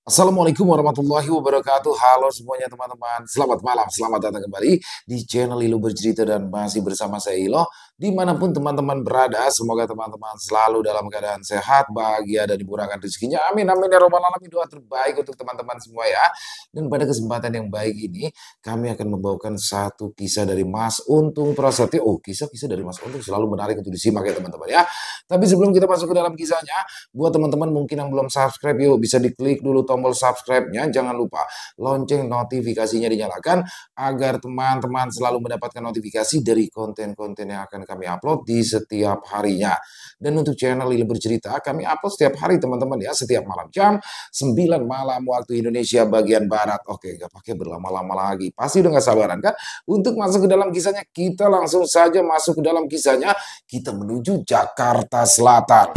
Assalamualaikum warahmatullahi wabarakatuh. Halo semuanya teman-teman. Selamat malam, selamat datang kembali di channel Ilo Bercerita dan masih bersama saya Ilo. Dimanapun teman-teman berada, semoga teman-teman selalu dalam keadaan sehat, bahagia, dan dimurahkan rezekinya. Amin, amin ya robbal alamin. Doa terbaik untuk teman-teman semua ya. Dan pada kesempatan yang baik ini, kami akan membawakan satu kisah dari Mas Untung Prasetyo. Oh, kisah-kisah dari Mas Untung selalu menarik untuk disimak ya teman-teman ya. Tapi sebelum kita masuk ke dalam kisahnya, buat teman-teman mungkin yang belum subscribe, yuk bisa diklik dulu tombol subscribe-nya. Jangan lupa lonceng notifikasinya dinyalakan agar teman-teman selalu mendapatkan notifikasi dari konten-konten yang akan kami upload di setiap harinya. Dan untuk channel Lili Bercerita, kami upload setiap hari teman-teman ya, setiap malam jam 9 malam waktu Indonesia bagian Barat. Oke, gak pakai berlama-lama lagi. Pasti udah gak sabaran kan? Untuk masuk ke dalam kisahnya, kita langsung saja masuk ke dalam kisahnya. Kita menuju Jakarta Selatan.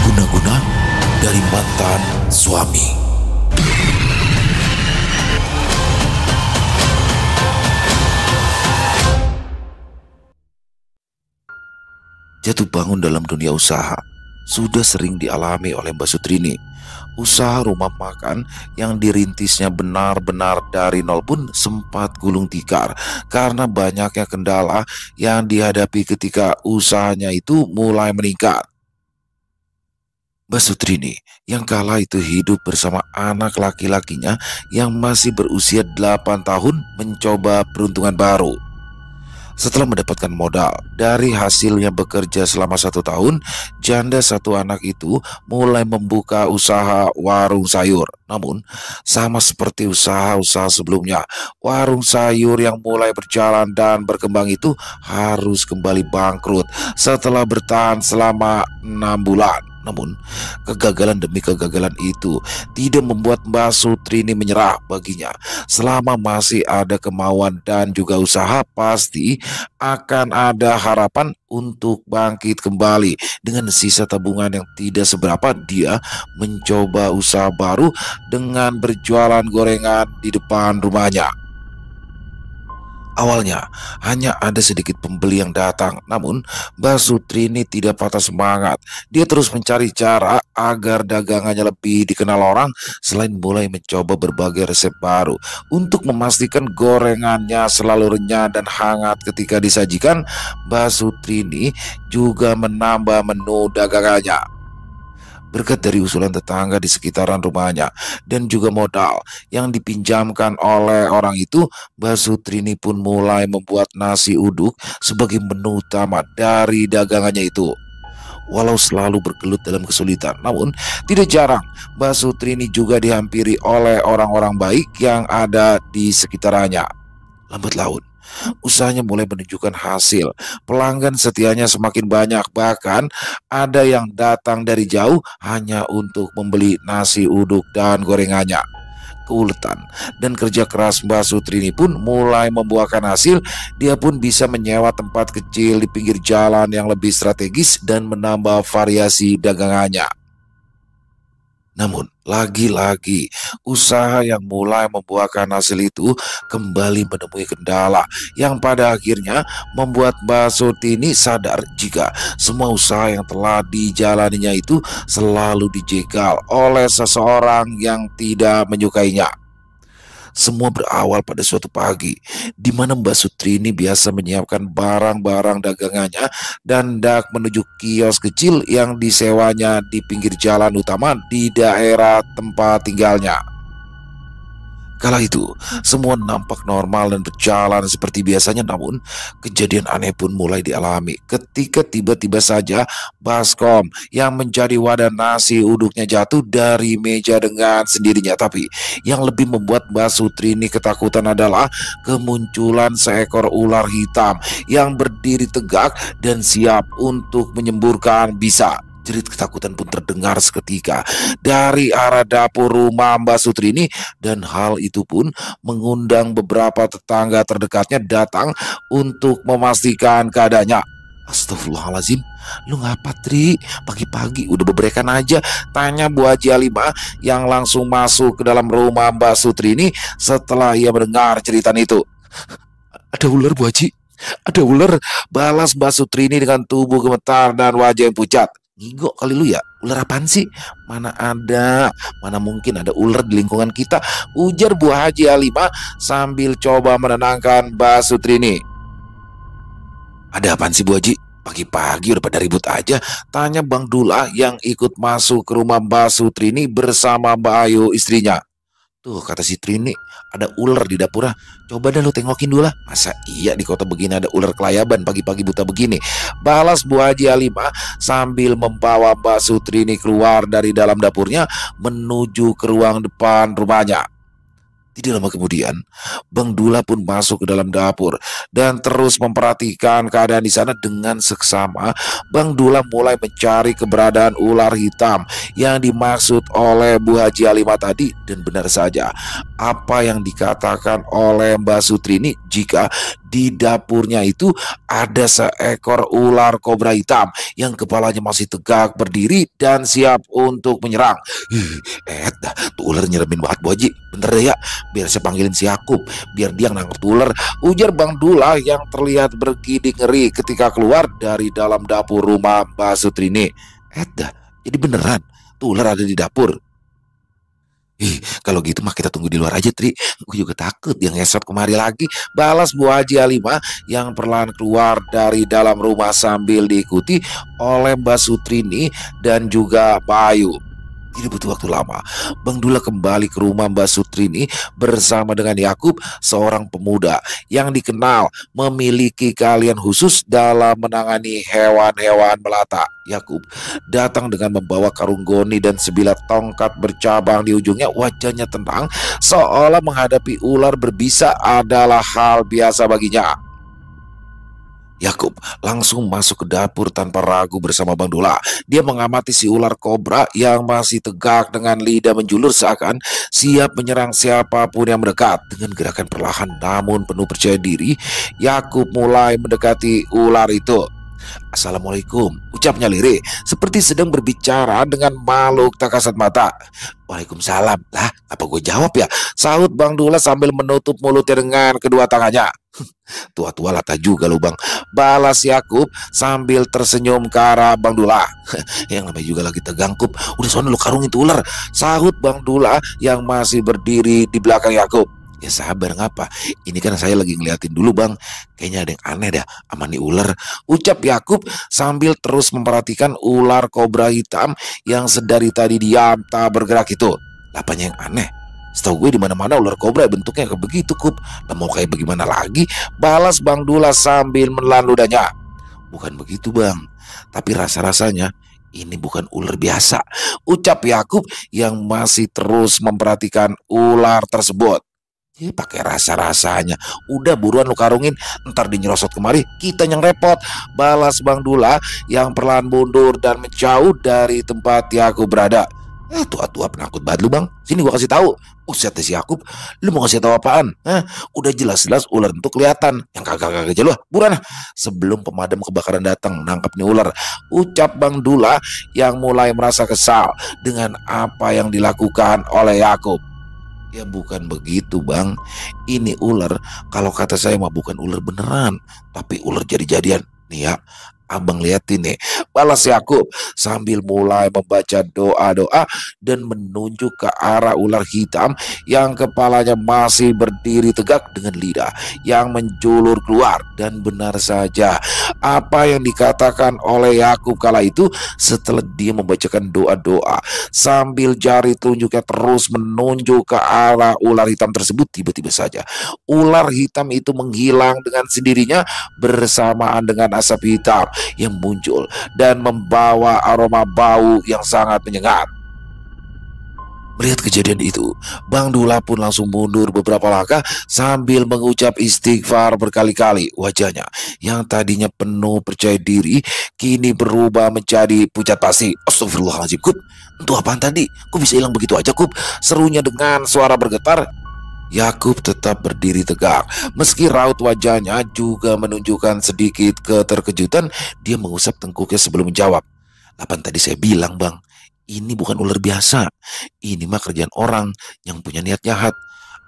Guna-guna dari mantan suami. Jatuh bangun dalam dunia usaha sudah sering dialami oleh Mbak Sutrini. Usaha rumah makan yang dirintisnya benar-benar dari nol pun sempat gulung tikar karena banyaknya kendala yang dihadapi ketika usahanya itu mulai meningkat. Mbak Sutrini yang kala itu hidup bersama anak laki-lakinya yang masih berusia 8 tahun mencoba peruntungan baru. Setelah mendapatkan modal dari hasilnya bekerja selama 1 tahun, janda satu anak itu mulai membuka usaha warung sayur. Namun, sama seperti usaha-usaha sebelumnya, warung sayur yang mulai berjalan dan berkembang itu harus kembali bangkrut setelah bertahan selama 6 bulan. Namun, kegagalan demi kegagalan itu tidak membuat Mbak Sutrini menyerah baginya. Selama masih ada kemauan dan juga usaha, pasti akan ada harapan untuk bangkit kembali. Dengan sisa tabungan yang tidak seberapa, dia mencoba usaha baru dengan berjualan gorengan di depan rumahnya. Awalnya hanya ada sedikit pembeli yang datang, namun Mbak Sutrini tidak patah semangat. Dia terus mencari cara agar dagangannya lebih dikenal orang, selain mulai mencoba berbagai resep baru untuk memastikan gorengannya selalu renyah dan hangat ketika disajikan. Mbak Sutrini juga menambah menu dagangannya. Berkat dari usulan tetangga di sekitaran rumahnya dan juga modal yang dipinjamkan oleh orang itu, Mbak Sutrini pun mulai membuat nasi uduk sebagai menu utama dari dagangannya itu. Walau selalu bergelut dalam kesulitan, namun tidak jarang Mbak Sutrini juga dihampiri oleh orang-orang baik yang ada di sekitarnya. Lambat laun, usahanya mulai menunjukkan hasil. Pelanggan setianya semakin banyak, bahkan ada yang datang dari jauh hanya untuk membeli nasi uduk dan gorengannya. Keuletan dan kerja keras Mbak Sutrini pun mulai membuahkan hasil. Dia pun bisa menyewa tempat kecil di pinggir jalan yang lebih strategis dan menambah variasi dagangannya. Namun, lagi-lagi usaha yang mulai membuahkan hasil itu kembali menemui kendala yang pada akhirnya membuat Mbak Sutrini sadar jika semua usaha yang telah dijalaninya itu selalu dijegal oleh seseorang yang tidak menyukainya. Semua berawal pada suatu pagi, di mana Mbak Sutrini biasa menyiapkan barang-barang dagangannya dan hendak menuju kios kecil yang disewanya di pinggir jalan utama di daerah tempat tinggalnya. Kala itu, semua nampak normal dan berjalan seperti biasanya, namun kejadian aneh pun mulai dialami ketika tiba-tiba saja baskom yang menjadi wadah nasi uduknya jatuh dari meja dengan sendirinya. Tapi yang lebih membuat Mbak Sutrini ketakutan adalah kemunculan seekor ular hitam yang berdiri tegak dan siap untuk menyemburkan bisa. Jerit ketakutan pun terdengar seketika dari arah dapur rumah Mbak Sutrini, dan hal itu pun mengundang beberapa tetangga terdekatnya datang untuk memastikan keadaannya. Astagfirullahaladzim, lu ngapa Tri? Pagi-pagi udah beberekan aja, tanya Bu Haji Halimah yang langsung masuk ke dalam rumah Mbak Sutrini setelah ia mendengar cerita itu. Ada ular Bu Haji, Ada ular, balas Mbak Sutrini dengan tubuh gemetar dan wajah yang pucat. Ngigo kali lu ya, ular apaan sih? Mana ada, mana mungkin ada ular di lingkungan kita, ujar Bu Haji Halimah sambil coba menenangkan Mbak Sutrini. Ada apaan sih Bu Haji? Pagi-pagi udah pada ribut aja, tanya Bang Dula yang ikut masuk ke rumah Mbak Sutrini bersama Mbak Ayu istrinya. Tuh kata si Trini, ada ular di dapur. Coba dah lu tengokin dulu lah. Masa iya di kota begini ada ular kelayaban pagi-pagi buta begini? Balas Bu Haji Halimah sambil membawa Mbak Sutrini keluar dari dalam dapurnya menuju ke ruang depan rumahnya. Tidak lama kemudian, Bang Dula pun masuk ke dalam dapur dan terus memperhatikan keadaan di sana dengan seksama. Bang Dula mulai mencari keberadaan ular hitam yang dimaksud oleh Bu Haji Halimah tadi, dan benar saja apa yang dikatakan oleh Mbak Sutrini jika di dapurnya itu ada seekor ular kobra hitam yang kepalanya masih tegak berdiri dan siap untuk menyerang. Dah, tuh ular nyeremin banget Bu Haji. Bener deh ya, biar saya panggilin si Yakub, biar dia nangkep ular, ujar Bang Dula yang terlihat bergidik ngeri ketika keluar dari dalam dapur rumah Mbak Sutrini. Dah, jadi beneran tuh ular ada di dapur. Kalau gitu mah kita tunggu di luar aja, Tri. Gue juga takut yang ngesot kemari lagi. Balas Bu Haji Halimah yang perlahan keluar dari dalam rumah sambil diikuti oleh Mbak Sutrini dan juga Mbak Ayu. Tidak butuh waktu lama, Bang Dula kembali ke rumah Mbak Sutrini bersama dengan Yakub, seorang pemuda yang dikenal memiliki keahlian khusus dalam menangani hewan-hewan melata. Yakub datang dengan membawa karung goni dan sebilah tongkat bercabang di ujungnya. Wajahnya tenang, seolah menghadapi ular berbisa adalah hal biasa baginya. Yakub langsung masuk ke dapur tanpa ragu bersama Bang Dula. Dia mengamati si ular kobra yang masih tegak dengan lidah menjulur seakan siap menyerang siapapun yang mendekat. Dengan gerakan perlahan namun penuh percaya diri, Yakub mulai mendekati ular itu. Assalamualaikum, ucapnya lirih, seperti sedang berbicara dengan makhluk tak kasat mata. Waalaikumsalam. Lah, apa gue jawab ya? Sahut Bang Dula sambil menutup mulutnya dengan kedua tangannya. Tua-tua lata juga lu Bang, balas Yakub sambil tersenyum ke arah Bang Dula. Yang namanya juga lagi tegang Kup, udah sono lu karungin tuh ular, sahut Bang Dula yang masih berdiri di belakang Yakub. Ya sabar ngapa, ini kan saya lagi ngeliatin dulu Bang, kayaknya ada yang aneh dah sama nih ular, ucap Yakub sambil terus memperhatikan ular kobra hitam yang sedari tadi diam tak bergerak itu. Apanya yang aneh? Setahu gue di mana-mana ular kobra bentuknya kayak begitu Kup. Lah mau kayak bagaimana lagi? Balas Bang Dula sambil menelan ludahnya. Bukan begitu Bang, tapi rasa-rasanya ini bukan ular biasa, ucap Yakub yang masih terus memperhatikan ular tersebut. Pakai rasa-rasanya, udah buruan lu karungin, ntar dinyerosot kemari kita yang repot, balas Bang Dula yang perlahan mundur dan menjauh dari tempat Yakub berada. Tua-tua penakut banget lu Bang, sini gua kasih tahu. Uset si Yakub, lu mau kasih tahu apaan? Udah jelas-jelas ular itu kelihatan, yang kagak-kagak aja lu, buruan sebelum pemadam kebakaran datang nangkap nih ular, ucap Bang Dula yang mulai merasa kesal dengan apa yang dilakukan oleh Yakub. Ya bukan begitu Bang, ini ular kalau kata saya mah bukan ular beneran, tapi ular jadi-jadian. Nih ya, Abang liatin nih, balas Yakub sambil mulai membaca doa-doa dan menunjuk ke arah ular hitam yang kepalanya masih berdiri tegak dengan lidah yang menjulur keluar. Dan benar saja apa yang dikatakan oleh Yakub kala itu setelah dia membacakan doa-doa sambil jari telunjuknya terus menunjuk ke arah ular hitam tersebut. Tiba-tiba saja ular hitam itu menghilang dengan sendirinya bersamaan dengan asap hitam yang muncul dan membawa aroma bau yang sangat menyengat. Melihat kejadian itu, Bang Dula pun langsung mundur beberapa langkah sambil mengucap istighfar berkali-kali. Wajahnya yang tadinya penuh percaya diri kini berubah menjadi pucat pasti. Astagfirullahaladzim Kup, itu apaan tadi? Kok bisa hilang begitu aja Kup? Serunya dengan suara bergetar. Yakub tetap berdiri tegak, meski raut wajahnya juga menunjukkan sedikit keterkejutan. Dia mengusap tengkuknya sebelum menjawab. Apaan tadi saya bilang Bang, ini bukan ular biasa. Ini mah kerjaan orang yang punya niat jahat.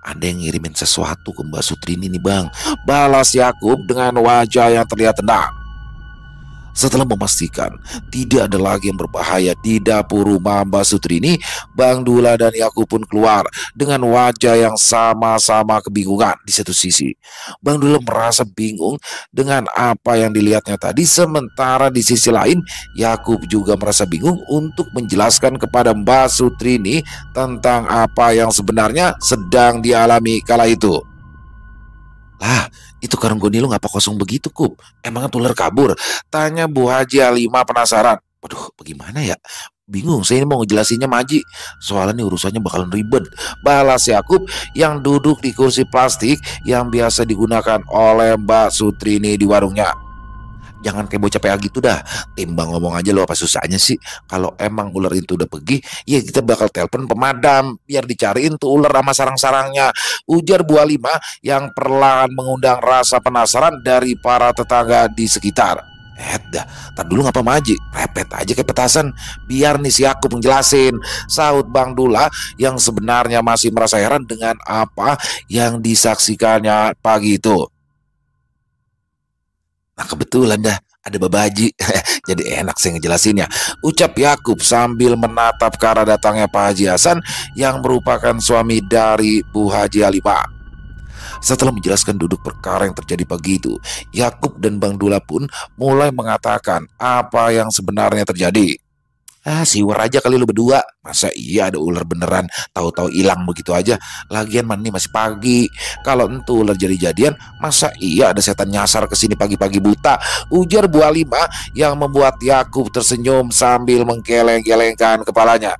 Ada yang ngirimin sesuatu ke Mbak Sutrini nih bang, balas Yakub dengan wajah yang terlihat tenang. Setelah memastikan tidak ada lagi yang berbahaya di dapur rumah Mbak Sutrini, Bang Dula dan Yakub pun keluar dengan wajah yang sama-sama kebingungan. Di satu sisi, Bang Dula merasa bingung dengan apa yang dilihatnya tadi, sementara di sisi lain, Yakub juga merasa bingung untuk menjelaskan kepada Mbak Sutrini tentang apa yang sebenarnya sedang dialami kala itu. Lah, itu karung goni lu ngapa kosong begitu, Kup? Emangnya tular kabur? Tanya Bu Haji Halimah penasaran. Waduh, bagaimana ya? Bingung, saya ini mau ngejelasinnya Maji. Soalnya nih urusannya bakalan ribet. Balas Yakub yang duduk di kursi plastik yang biasa digunakan oleh Mbak Sutrini di warungnya. Jangan kayak bocah PA gitu dah. Timbang ngomong aja lo, apa susahnya sih? Kalau emang ular itu udah pergi, ya kita bakal telepon pemadam biar dicariin tuh ular sama sarang-sarangnya, ujar Bu Halimah yang perlahan mengundang rasa penasaran dari para tetangga di sekitar. Dah, tar dulu ngapa Maji? Repet aja kayak petasan. Biar nih si aku menjelasin, sahut Bang Dula yang sebenarnya masih merasa heran dengan apa yang disaksikannya pagi itu. Nah kebetulan dah ada Babaji, jadi enak saya ngejelasinnya, ucap Yakub sambil menatap ke arah datangnya Pak Haji Hasan yang merupakan suami dari Bu Haji Halimah. Setelah menjelaskan duduk perkara yang terjadi pagi itu, Yakub dan Bang Dula pun mulai mengatakan apa yang sebenarnya terjadi. Siwer aja kali lu berdua. Masa iya ada ular beneran tahu-tahu hilang begitu aja. Lagian man, nih masih pagi. Kalau entu ular jadi-jadian, masa iya ada setan nyasar ke sini pagi-pagi buta, ujar Bu Halimah yang membuat Yakub tersenyum sambil menggeleng-gelengkan kepalanya.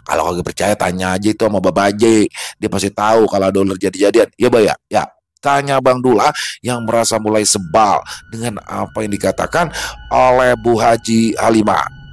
Kalau kagak percaya tanya aja itu sama Babaje. Dia pasti tahu kalau ada ular jadi-jadian. Ya Bay ya. Tanya Bang Dula yang merasa mulai sebal dengan apa yang dikatakan oleh Bu Haji Halimah.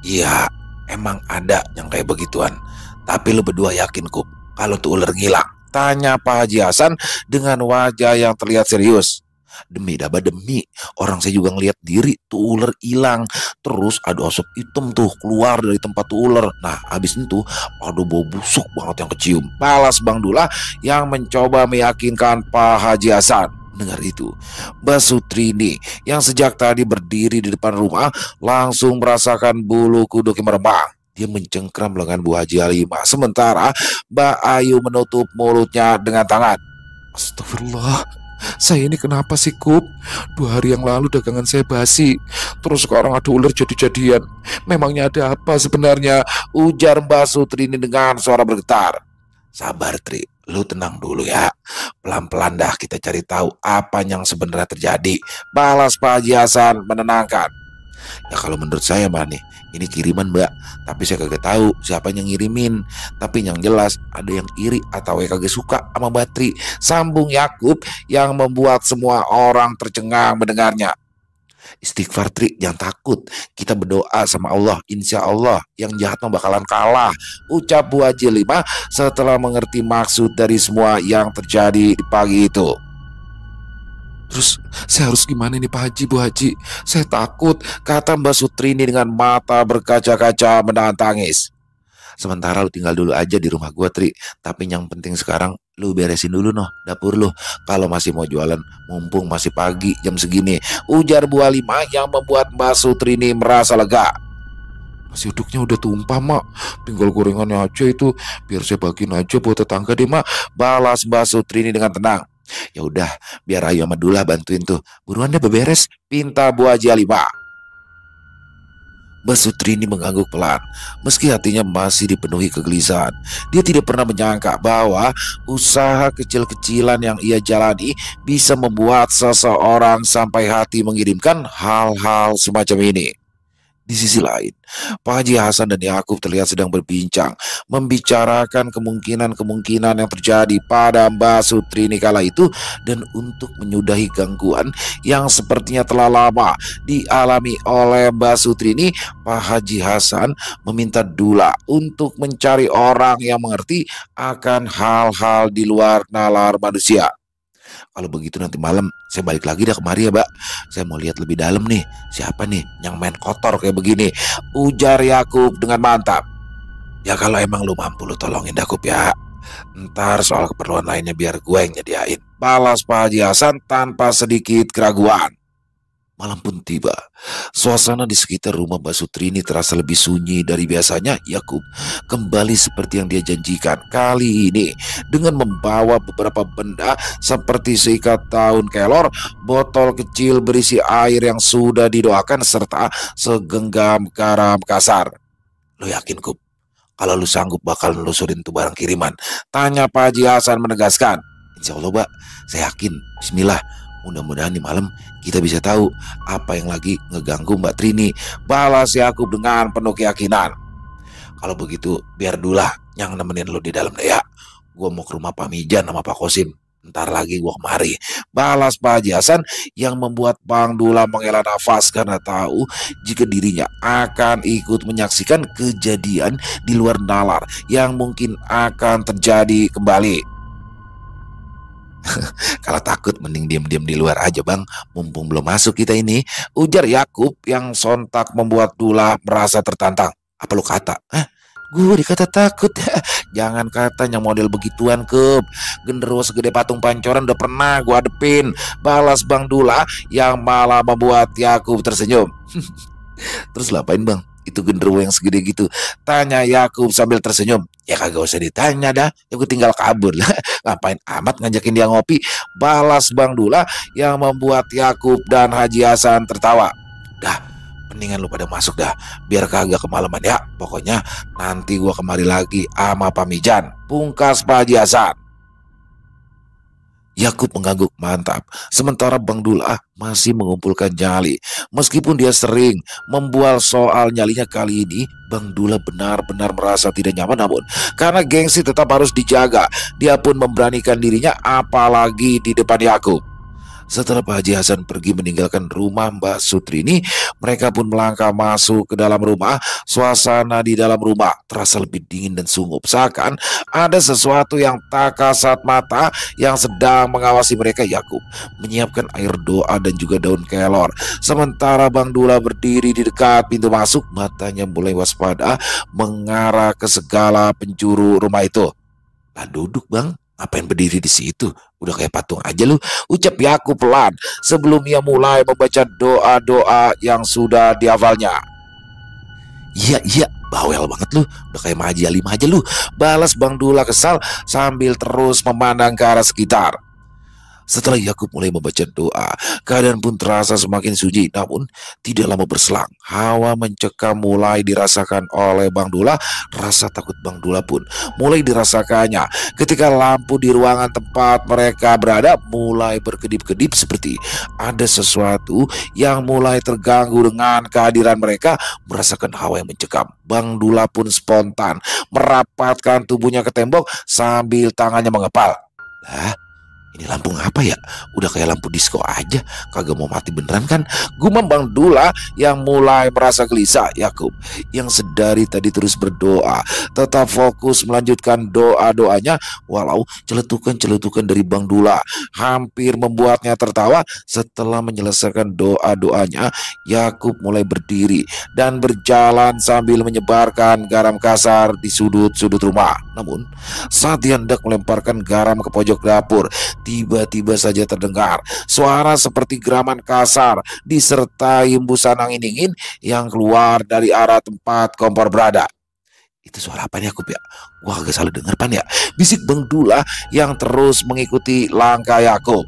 Iya, emang ada yang kayak begituan. Tapi lu berdua yakin, Kup, kalau tuh ular ngilang? Tanya Pak Haji Hasan dengan wajah yang terlihat serius. Demi demi, orang saya juga ngeliat diri tuh ular hilang. Terus ada asap hitam tuh keluar dari tempat tuh ular. Nah, habis itu ada bau busuk banget yang kecium. Balas Bang Dula yang mencoba meyakinkan Pak Haji Hasan. Dengar itu, Mbak Sutrini yang sejak tadi berdiri di depan rumah langsung merasakan bulu kuduk yang meremang. Dia mencengkram lengan Bu Haji Halimah, sementara Mbak Ayu menutup mulutnya dengan tangan. Astagfirullah, saya ini kenapa sih, Kup? 2 hari yang lalu dagangan saya basi, terus sekarang ada ular jadi-jadian. Memangnya ada apa sebenarnya? Ujar Mbak Sutrini dengan suara bergetar. Sabar Tri, lu tenang dulu ya. Pelan-pelan dah kita cari tahu apa yang sebenarnya terjadi. Balas Pak Haji Hasan menenangkan. Ya kalau menurut saya mah nih, ini kiriman Mbak, tapi saya kagak tahu siapa yang ngirimin. Tapi yang jelas ada yang iri atau yang kagak suka sama Mbak Tri, sambung Yakub yang membuat semua orang tercengang mendengarnya. Istighfar Tri, jangan takut. Kita berdoa sama Allah, insya Allah yang jahat bakalan kalah, ucap Bu Haji Halimah setelah mengerti maksud dari semua yang terjadi di pagi itu. Terus saya harus gimana nih Pak Haji, Bu Haji? Saya takut, kata Mbak Sutrini dengan mata berkaca-kaca menahan tangis. Sementara lu tinggal dulu aja di rumah gua Tri, tapi yang penting sekarang lu beresin dulu noh dapur lu kalau masih mau jualan, mumpung masih pagi jam segini, ujar Bu Halimah yang membuat Mbak Sutrini merasa lega. Nasi uduknya udah tumpah mak, tinggal gorengannya aja itu, biar saya bagiin aja buat tetangga deh mak, balas Mbak Sutrini dengan tenang. Ya udah, biar Ayu sama Dula bantuin tuh, buruan deh beberes, pinta Bu Haji Halimah. Mbak Sutrini mengangguk pelan, meski hatinya masih dipenuhi kegelisahan. Dia tidak pernah menyangka bahwa usaha kecil-kecilan yang ia jalani bisa membuat seseorang sampai hati mengirimkan hal-hal semacam ini. Di sisi lain, Pak Haji Hasan dan Yakub terlihat sedang berbincang, membicarakan kemungkinan-kemungkinan yang terjadi pada Mbak Sutrini kala itu, dan untuk menyudahi gangguan yang sepertinya telah lama dialami oleh Mbak Sutrini, Pak Haji Hasan meminta Dula untuk mencari orang yang mengerti akan hal-hal di luar nalar manusia. Kalau begitu nanti malam saya balik lagi dah kemari ya Mbak. Saya mau lihat lebih dalam nih, siapa nih yang main kotor kayak begini, ujar Yakub dengan mantap. Ya kalau emang lu mampu lu tolongin Yakub ya. Ntar soal keperluan lainnya biar gue yang nyediain, balas Pak Haji Hasan tanpa sedikit keraguan. Malam pun tiba. Suasana di sekitar rumah Mbak Sutrini terasa lebih sunyi dari biasanya. Yakub kembali seperti yang dia janjikan. Kali ini dengan membawa beberapa benda seperti seikat daun kelor, botol kecil berisi air yang sudah didoakan, serta segenggam garam kasar. Lo yakin, Kub, kalau lu sanggup bakal nelusurin tuh barang kiriman? Tanya Pak Haji Hasan menegaskan. Insya Allah, Pak, saya yakin. Bismillah. Mudah-mudahan di malam kita bisa tahu apa yang lagi ngeganggu Mbak Trini, balas Yakub dengan penuh keyakinan. Kalau begitu biar dulah yang nemenin lu di dalam deh ya. Gue mau ke rumah Pak Mijan sama Pak Kosim. Ntar lagi gue kemari, balas Pak Haji Hasan, yang membuat Bang Dula menghela nafas karena tahu jika dirinya akan ikut menyaksikan kejadian di luar nalar yang mungkin akan terjadi kembali. Kalau takut mending diam-diam di luar aja, Bang, mumpung belum masuk kita ini, ujar Yakub yang sontak membuat Dula merasa tertantang. Apa lu kata? Gue dikata takut? Jangan katanya model begituan, Kub. Genderuwo segede patung pancoran udah pernah gue hadepin, balas Bang Dula yang malah membuat Yakub tersenyum. Terus ngapain, Bang, itu genderuwo yang segede gitu? Tanya Yakub sambil tersenyum. Ya kagak usah ditanya dah, ya gue tinggal kabur lah. Ngapain amat ngajakin dia ngopi, balas Bang Dula yang membuat Yakub dan Haji Hasan tertawa. Dah, mendingan lu pada masuk dah, biar kagak kemalaman ya. Pokoknya nanti gua kemari lagi sama Pak Mijan, pungkas Pak Haji Hasan. Yakub mengangguk mantap, sementara Bang Dula masih mengumpulkan nyali. Meskipun dia sering membual soal nyalinya, kali ini Bang Dula benar-benar merasa tidak nyaman. Namun karena gengsi tetap harus dijaga, dia pun memberanikan dirinya apalagi di depan Yakub. Setelah Pak Haji Hasan pergi meninggalkan rumah Mbak Sutrini, mereka pun melangkah masuk ke dalam rumah. Suasana di dalam rumah terasa lebih dingin dan sungup, seakan ada sesuatu yang tak kasat mata yang sedang mengawasi mereka. Yakub menyiapkan air doa dan juga daun kelor, sementara Bang Dula berdiri di dekat pintu masuk, matanya mulai waspada mengarah ke segala penjuru rumah itu. Lah duduk, Bang, ngapain berdiri di situ? Udah kayak patung aja lu, ucap Yakub pelan sebelum ia mulai membaca doa-doa yang sudah dihafalnya. Iya, bawel banget lu, udah kayak Maji Alim aja lu, balas Bang Dula kesal sambil terus memandang ke arah sekitar. Setelah Yakub mulai membaca doa, keadaan pun terasa semakin sunyi. Namun tidak lama berselang, hawa mencekam mulai dirasakan oleh Bang Dula. Rasa takut Bang Dula pun mulai dirasakannya ketika lampu di ruangan tempat mereka berada mulai berkedip-kedip, seperti ada sesuatu yang mulai terganggu dengan kehadiran mereka. Merasakan hawa yang mencekam, Bang Dula pun spontan merapatkan tubuhnya ke tembok sambil tangannya mengepal. Lah, ini lampu ngapa ya? Udah kayak lampu disco aja, kagak mau mati beneran kan? Gumam Bang Dula yang mulai merasa gelisah. Yakub yang sedari tadi terus berdoa tetap fokus melanjutkan doa-doanya, walau celetukan-celetukan dari Bang Dula hampir membuatnya tertawa. Setelah menyelesaikan doa-doanya, Yakub mulai berdiri dan berjalan sambil menyebarkan garam kasar di sudut-sudut rumah. Namun saat dia hendak melemparkan garam ke pojok dapur, tiba-tiba saja terdengar suara seperti geraman kasar disertai hembusan angin dingin yang keluar dari arah tempat kompor berada. Itu suara apa nih, Yakub ya? Wah, agak salah dengar, Pan ya? Bisik Bang Dula yang terus mengikuti langkah Yakub.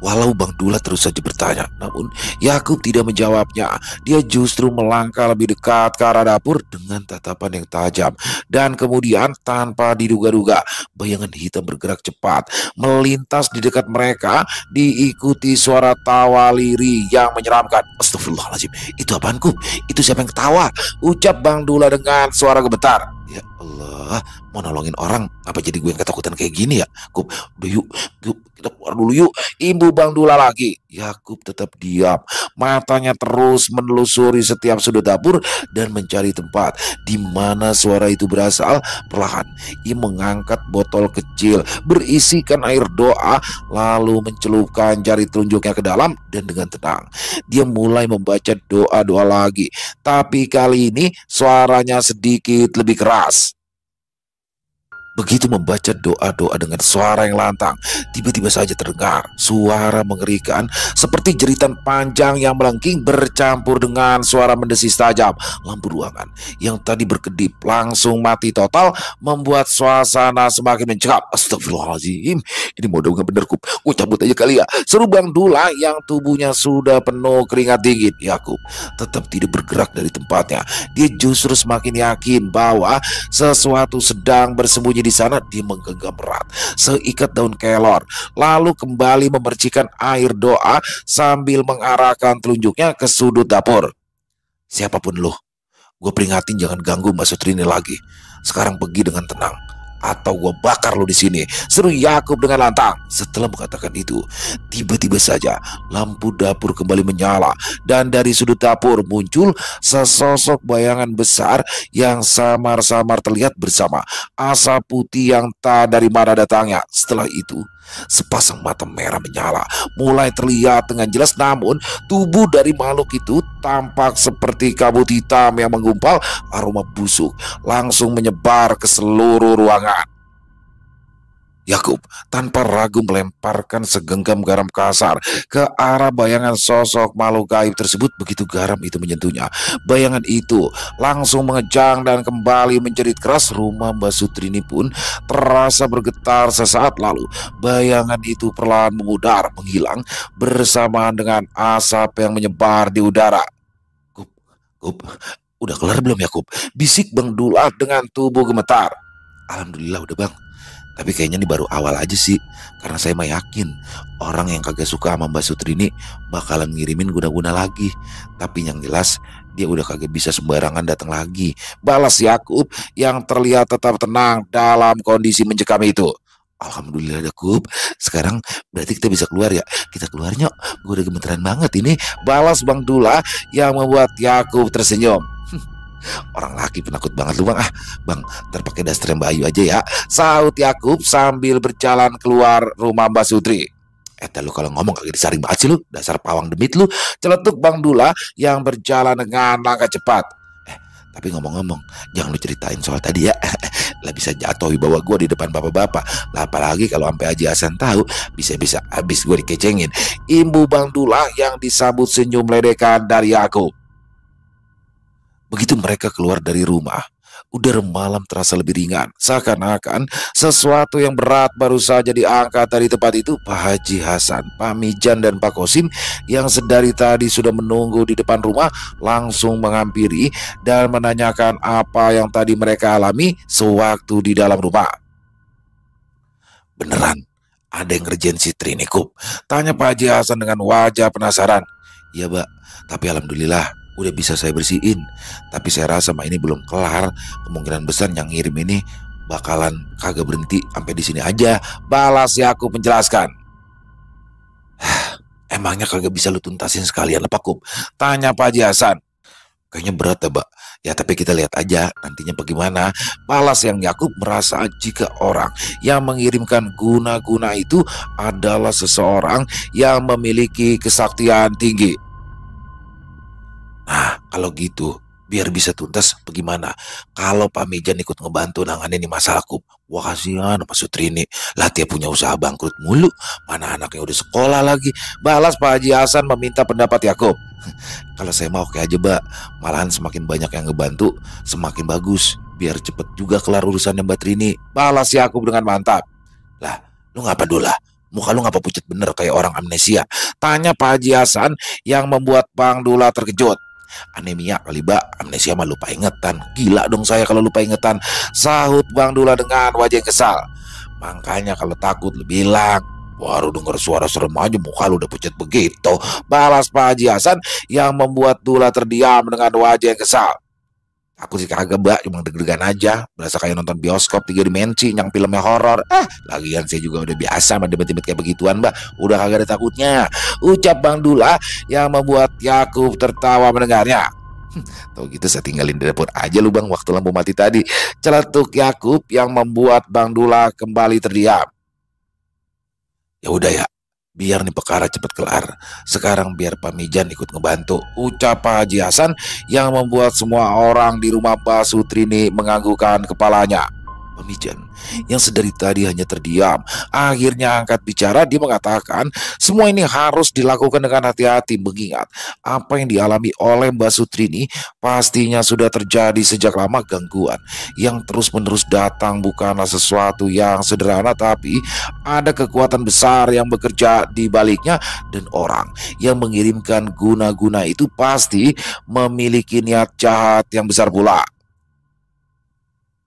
Walau Bang Dula terus saja bertanya, namun Yakub tidak menjawabnya. Dia justru melangkah lebih dekat ke arah dapur dengan tatapan yang tajam. Dan kemudian tanpa diduga-duga, bayangan hitam bergerak cepat melintas di dekat mereka, diikuti suara tawa lirih yang menyeramkan. Astagfirullahaladzim, itu apaan, Kub? Itu siapa yang ketawa? Ucap Bang Dula dengan suara gemetar. Ya Allah, mau nolongin orang, apa jadi gue yang ketakutan kayak gini ya? Kub, udah yuk, kita keluar dulu yuk, imbu Bang Dula lagi. Yakub tetap diam, matanya terus menelusuri setiap sudut dapur dan mencari tempat di mana suara itu berasal. Perlahan ia mengangkat botol kecil berisikan air doa, lalu mencelupkan jari telunjuknya ke dalam, dan dengan tenang dia mulai membaca doa-doa lagi. Tapi kali ini suaranya sedikit lebih keras. Begitu membaca doa-doa dengan suara yang lantang, tiba-tiba saja terdengar suara mengerikan seperti jeritan panjang yang melengking bercampur dengan suara mendesis tajam. Lampu ruangan yang tadi berkedip langsung mati total, membuat suasana semakin mencekam. Astagfirullahaladzim, ini modal nggak bener, Kup. Gue cabut aja kali ya, seru Bang Dula yang tubuhnya sudah penuh keringat dingin. Yakub tetap tidak bergerak dari tempatnya. Dia justru semakin yakin bahwa sesuatu sedang bersembunyi di sana. Dia menggenggam erat seikat daun kelor, lalu kembali memercikan air doa sambil mengarahkan telunjuknya ke sudut dapur. Siapapun lo, gue peringatin jangan ganggu Mbak Sutrini lagi. Sekarang pergi dengan tenang, atau gue bakar lo di sini, seru Yakub dengan lantang. Setelah mengatakan itu, tiba-tiba saja lampu dapur kembali menyala dan dari sudut dapur muncul sesosok bayangan besar yang samar-samar terlihat bersama asap putih yang tak dari mana datangnya. Setelah itu, sepasang mata merah menyala mulai terlihat dengan jelas, namun tubuh dari makhluk itu tampak seperti kabut hitam yang menggumpal. Aroma busuk langsung menyebar ke seluruh ruangan. Yakub tanpa ragu melemparkan segenggam garam kasar ke arah bayangan sosok makhluk gaib tersebut. Begitu garam itu menyentuhnya, bayangan itu langsung mengejang dan kembali menjerit keras. Rumah Mbak Sutrini pun terasa bergetar sesaat lalu. Bayangan itu perlahan memudar, menghilang bersamaan dengan asap yang menyebar di udara. Kup, udah kelar belum Yakub? Bisik Bang Dula dengan tubuh gemetar. Alhamdulillah udah Bang. Tapi kayaknya ini baru awal aja sih. Karena saya mah yakin orang yang kagak suka sama Mbak Sutrini bakalan ngirimin guna-guna lagi. Tapi yang jelas dia udah kagak bisa sembarangan datang lagi, balas Yakub yang terlihat tetap tenang dalam kondisi mencekam itu. Alhamdulillah Yakub, sekarang berarti kita bisa keluar ya. Kita keluar nyok, gue udah gemeteran banget ini, balas Bang Dula yang membuat Yakub tersenyum. Orang laki penakut banget lu Bang. Bang, ntar pakai daster Mbak Ayu aja ya, sahut Yakub sambil berjalan keluar rumah Mbak Sutri. Lu kalau ngomong kagak disaring banget sih lu, dasar pawang demit lu, celetuk Bang Dula yang berjalan dengan langkah cepat. Tapi ngomong-ngomong, jangan lu ceritain soal tadi ya. Lah bisa jatuh wibawa gue di depan bapak-bapak. Lah apalagi kalau sampai Haji Hasan tahu, bisa-bisa habis gue dikecengin. Imbu Bang Dula yang disambut senyum ledekan dari Yakub. Begitu mereka keluar dari rumah, udara malam terasa lebih ringan. Seakan-akan sesuatu yang berat baru saja diangkat dari tempat itu. Pak Haji Hasan, Pak Mijan, dan Pak Kosim yang sedari tadi sudah menunggu di depan rumah langsung menghampiri dan menanyakan apa yang tadi mereka alami sewaktu di dalam rumah. Beneran ada yang ngerjain si Trini, Kup? Tanya Pak Haji Hasan dengan wajah penasaran. Iya Pak, tapi alhamdulillah udah bisa saya bersihin. Tapi saya rasa mah ini belum kelar. Kemungkinan besar yang ngirim ini bakalan kagak berhenti sampai di sini aja, balas Yakub menjelaskan. Emangnya kagak bisa lu tuntasin sekalian apa Kup? Tanya Pak Haji Hasan. Kayaknya berat ya Pak. Ya tapi kita lihat aja nantinya bagaimana, balas yang Yakub merasa jika orang yang mengirimkan guna-guna itu adalah seseorang yang memiliki kesaktian tinggi. Nah, kalau gitu, biar bisa tuntas bagaimana kalau Pak Mijan ikut ngebantu nanganin ini masalah Kup? Wah kasihan Pak Sutrini, lah dia punya usaha bangkrut mulu, mana anaknya udah sekolah lagi. Balas Pak Haji Hasan meminta pendapat Yakub. Kalau saya mau oke aja Mbak, malahan semakin banyak yang ngebantu semakin bagus, biar cepet juga kelar urusannya Mbak Trini, balas Yakub dengan mantap. Lah, lu ngapa dulu lah? Muka lu ngapa pucat bener kayak orang amnesia? Tanya Pak Haji Hasan yang membuat Bang Dula terkejut. Anemia kali Mbak, amnesia mah lupa ingetan. Gila dong saya kalau lupa ingetan, sahut Bang Dula dengan wajah yang kesal. Makanya kalau takut lu bilang. Baru denger suara serem aja muka lu udah pucat begitu, balas Pak Haji Hasan yang membuat Dula terdiam dengan wajah yang kesal. Aku sih kagak Mbak, cuma deg-degan aja, berasa kayak nonton bioskop 3 dimensi yang filmnya horor. Lagian saya juga udah biasa sama debat-debat kayak begituan Mbak, udah kagak ada takutnya, ucap Bang Dula yang membuat Yakub tertawa mendengarnya. Tuh gitu saya tinggalin di dapur aja lu Bang waktu lampu mati tadi, celetuk Yakub yang membuat Bang Dula kembali terdiam. Ya udah ya, biar nih perkara cepet kelar. Sekarang biar Pak Mijan ikut ngebantu, ucap Pak Haji Hasan yang membuat semua orang di rumah Mbak Sutrini menganggukkan kepalanya. Pak Mijan yang sedari tadi hanya terdiam, akhirnya angkat bicara. Dia mengatakan semua ini harus dilakukan dengan hati-hati, mengingat apa yang dialami oleh Mbak Sutrini pastinya sudah terjadi sejak lama. Gangguan yang terus-menerus datang bukanlah sesuatu yang sederhana, tapi ada kekuatan besar yang bekerja di baliknya, dan orang yang mengirimkan guna-guna itu pasti memiliki niat jahat yang besar pula.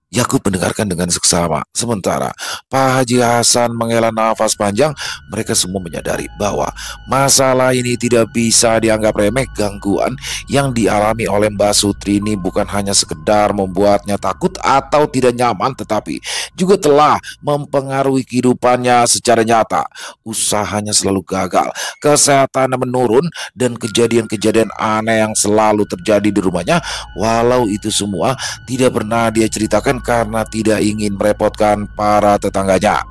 Yakub mendengarkan dengan seksama. Sementara Pak Haji Hasan menghela nafas panjang. Mereka semua menyadari bahwa masalah ini tidak bisa dianggap remeh. Gangguan yang dialami oleh Mbak Sutrini bukan hanya sekedar membuatnya takut atau tidak nyaman, tetapi juga telah mempengaruhi kehidupannya secara nyata. Usahanya selalu gagal, kesehatannya menurun, dan kejadian-kejadian aneh yang selalu terjadi di rumahnya. Walau itu semua tidak pernah dia ceritakan karena tidak ingin merepotkan para tetangganya.